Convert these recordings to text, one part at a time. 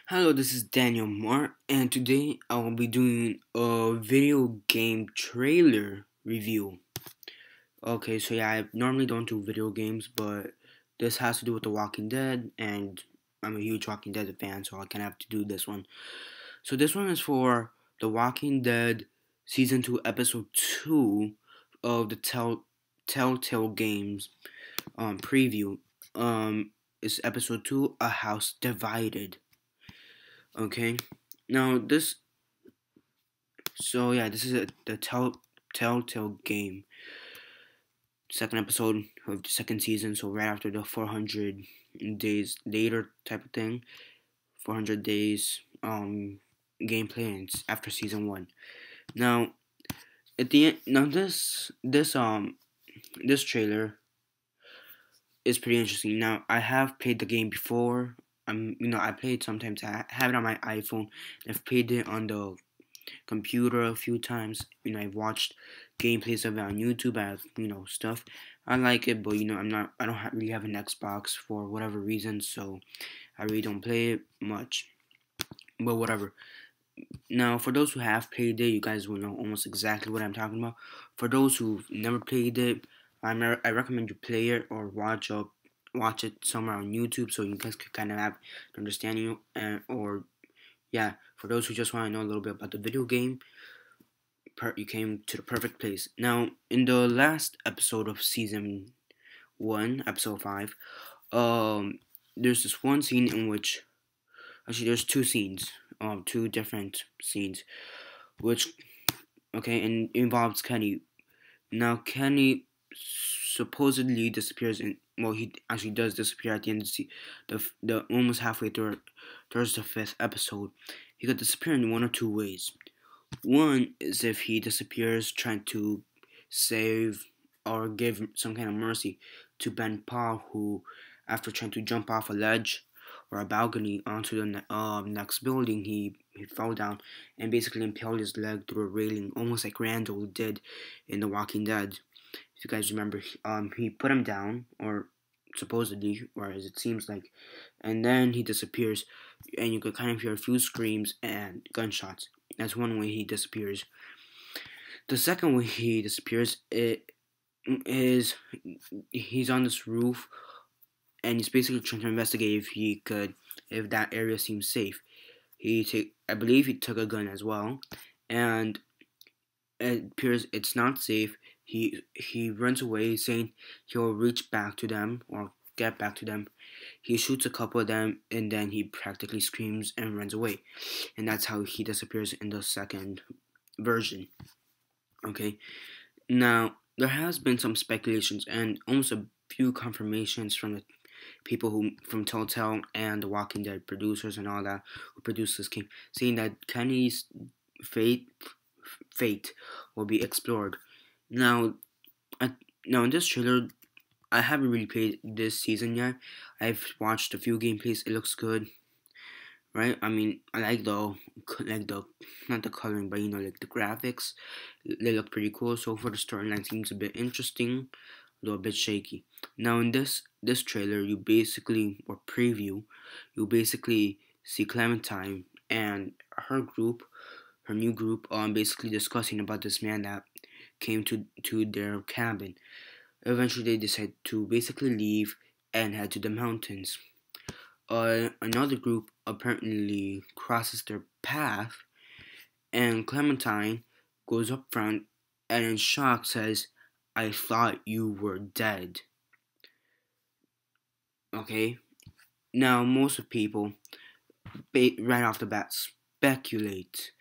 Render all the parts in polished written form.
Hello, this is Daniel Mart, and today I will be doing a video game trailer review. Okay, so yeah, I normally don't do video games, but this has to do with The Walking Dead, and I'm a huge Walking Dead fan, so I kind of have to do this one. So this one is for The Walking Dead Season 2, Episode 2 of the Telltale Games preview. It's Episode 2, A House Divided. Okay, now this is the Telltale game, second episode of the second season. So right after the 400 days later type of thing, 400 days gameplay, and it's after season one. Now at the end, now this trailer is pretty interesting. Now I have played the game before. I played sometimes. I have it on my iPhone. I've played it on the computer a few times. I've watched gameplays of it on YouTube. I have, stuff. I like it, but I don't really have an Xbox for whatever reason, so I really don't play it much. But whatever. Now, for those who have played it, you guys will know almost exactly what I'm talking about. For those who've never played it, I recommend you play it or watch it somewhere on YouTube so you guys can kind of have an understanding or yeah, for those who just want to know a little bit about the video game, you came to the perfect place. Now, in the last episode of season 1, episode 5, there's this one scene in which, actually, there's two scenes, two different scenes, which, okay, and involves Kenny. Now, Kenny supposedly disappears he actually does disappear at the end of the almost halfway through towards the 5th episode. He could disappear in one or two ways. One is if he disappears trying to save or give some kind of mercy to Ben Paul, who, after trying to jump off a ledge or a balcony onto the next building, he fell down and basically impaled his leg through a railing, almost like Randall did in The Walking Dead. If you guys remember, he put him down, or supposedly, or as it seems like, and then he disappears, and you could kind of hear a few screams and gunshots. That's one way he disappears. The second way he disappears is he's on this roof, and he's basically trying to investigate if that area seems safe. I believe he took a gun as well, and it appears it's not safe. He runs away, saying he'll reach back to them or get back to them. He shoots a couple of them, and then he practically screams and runs away. And that's how he disappears in the second version. Okay, now there has been some speculations and almost a few confirmations from the people from Telltale and the Walking Dead producers and all that who produced this game, saying that Kenny's fate will be explored. Now, now in this trailer, I haven't really played this season yet. I've watched a few gameplays. It looks good, right? I mean, I like the not the coloring, but like the graphics. They look pretty cool. So for the storyline, seems a bit interesting, though a bit shaky. Now in this trailer, you basically or preview, you basically see Clementine and her new group, basically discussing about this man that came to their cabin. Eventually, they decide to basically leave and head to the mountains. Another group apparently crosses their path, and Clementine goes up front and in shock says, "I thought you were dead." Okay? Now, most of people, right off the bat, speculate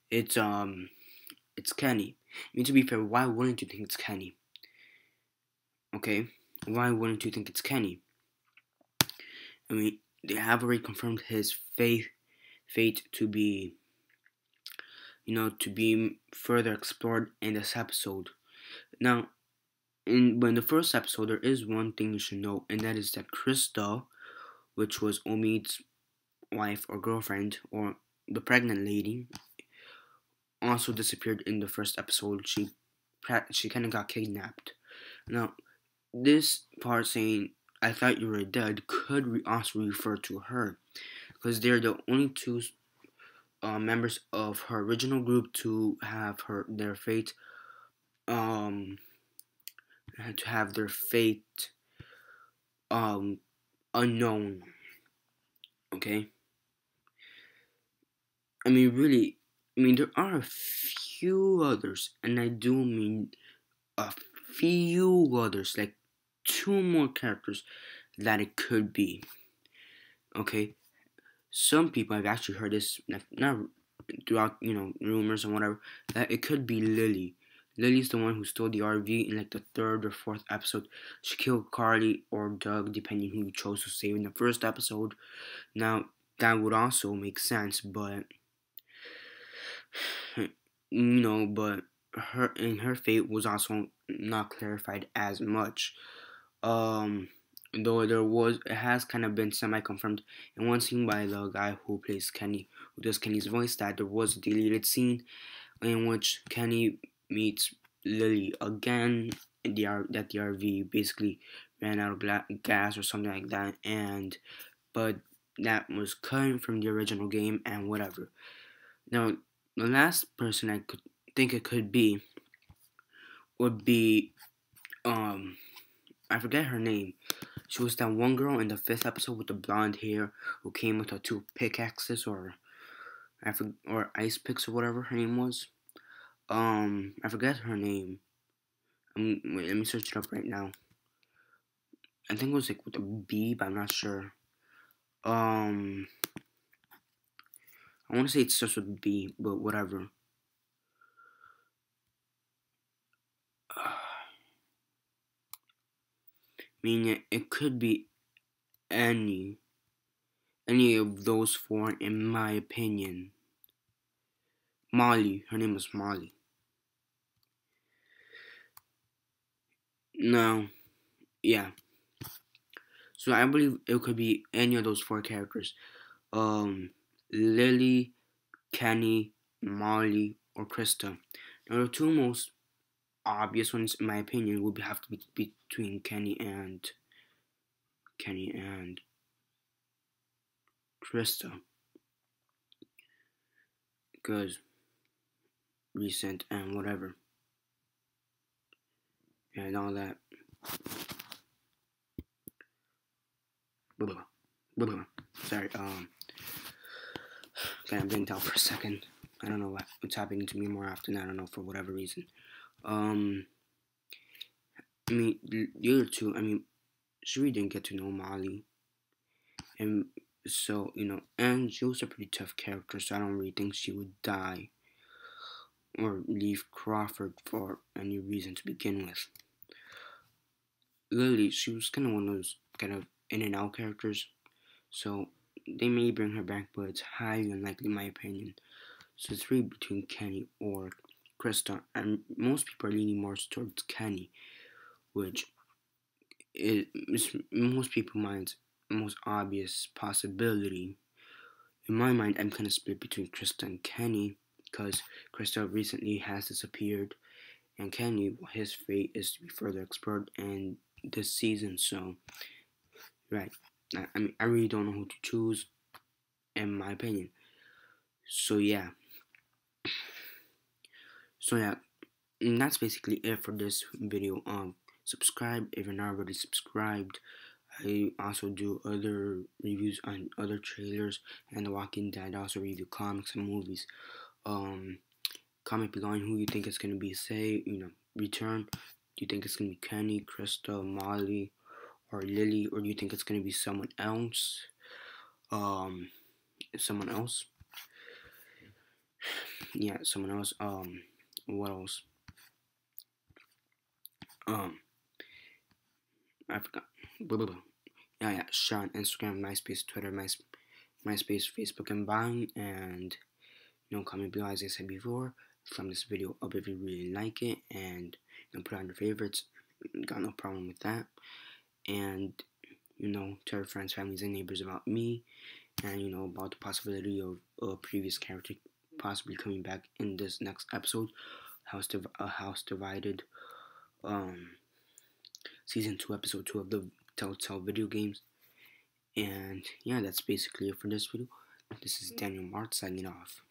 it's Kenny. I mean, to be fair, why wouldn't you think it's Kenny? Okay? Why wouldn't you think it's Kenny? I mean, they have already confirmed his fate to be, to be further explored in this episode. Now, in the first episode, there is one thing you should know, and that is that Christa, which was Omid's wife or girlfriend, or the pregnant lady, also disappeared in the first episode. She kind of got kidnapped. Now, this part saying "I thought you were dead" could also refer to her, because they're the only two members of her original group to have their fate um to have their fate um unknown. Okay, I mean, really, I mean, there are a few others, and I do mean a few others, like two more characters that it could be. Okay, some people I've actually heard this, like, not throughout, rumors and whatever, that it could be Lily. Lily's the one who stole the RV in like the third or fourth episode. She killed Carly or Doug, depending who you chose to save in the first episode. Now, that would also make sense, but but her fate was also not clarified as much. Um, though it has kind of been semi-confirmed in one scene by the guy who plays Kenny, who does Kenny's voice, that there was a deleted scene in which Kenny meets Lily again. That the RV basically ran out of gas or something like that, but that was cut from the original game and whatever. Now, the last person I could think it could be would be I forget her name. She was that one girl in the fifth episode with the blonde hair who came with the two pickaxes or ice picks or whatever her name was. I forget her name. Wait, let me search it up right now. I think it was like with a B, but I'm not sure. I want to say it starts with B, but whatever. Meaning it could be any of those four, in my opinion. Molly, her name is Molly. No, yeah. So I believe it could be any of those four characters. Lily, Kenny, Molly, or Christa. Now the two most obvious ones, in my opinion, would have to be between Kenny and Christa, because recent and whatever and all that. Blah, blah, blah. Sorry, I'm blinked out for a second. I don't know what's happening to me more often. I don't know, for whatever reason. I mean, the other two, I mean, she really didn't get to know Molly. And so, and she was a pretty tough character, so I don't really think she would die or leave Crawford for any reason to begin with. Lily, she was kind of one of those kind of in and out characters, so they may bring her back, but it's highly unlikely in my opinion. So it's really between Kenny or Christa, and most people are leaning more towards Kenny, which is most people's minds the most obvious possibility. In my mind, I'm kind of split between Christa and Kenny, because Christa recently has disappeared, and Kenny, his fate is to be further explored in this season. So, right, I mean, I really don't know who to choose, in my opinion. So yeah, and that's basically it for this video. Subscribe if you're not already subscribed. I also do other reviews on other trailers and The Walking Dead. I also review comics and movies. Comment below on who you think it's gonna be. Say, return. Do you think it's gonna be Kenny, Christa, Molly, or Lily, or do you think it's gonna be someone else? Someone else. Yeah, someone else. What else? I forgot. Blah, blah, blah. Yeah. Share on Instagram, MySpace, Twitter, MySpace, Facebook, and Vine. And comment below, as I said before. Thumb this video up if you really like it, and put on your favorites. Got no problem with that. And tell your friends, families, and neighbors about me, and about the possibility of a previous character possibly coming back in this next episode, House Divided, season 2, episode 2 of the Telltale video games. And yeah, that's basically it for this video. This is Daniel Mart signing off.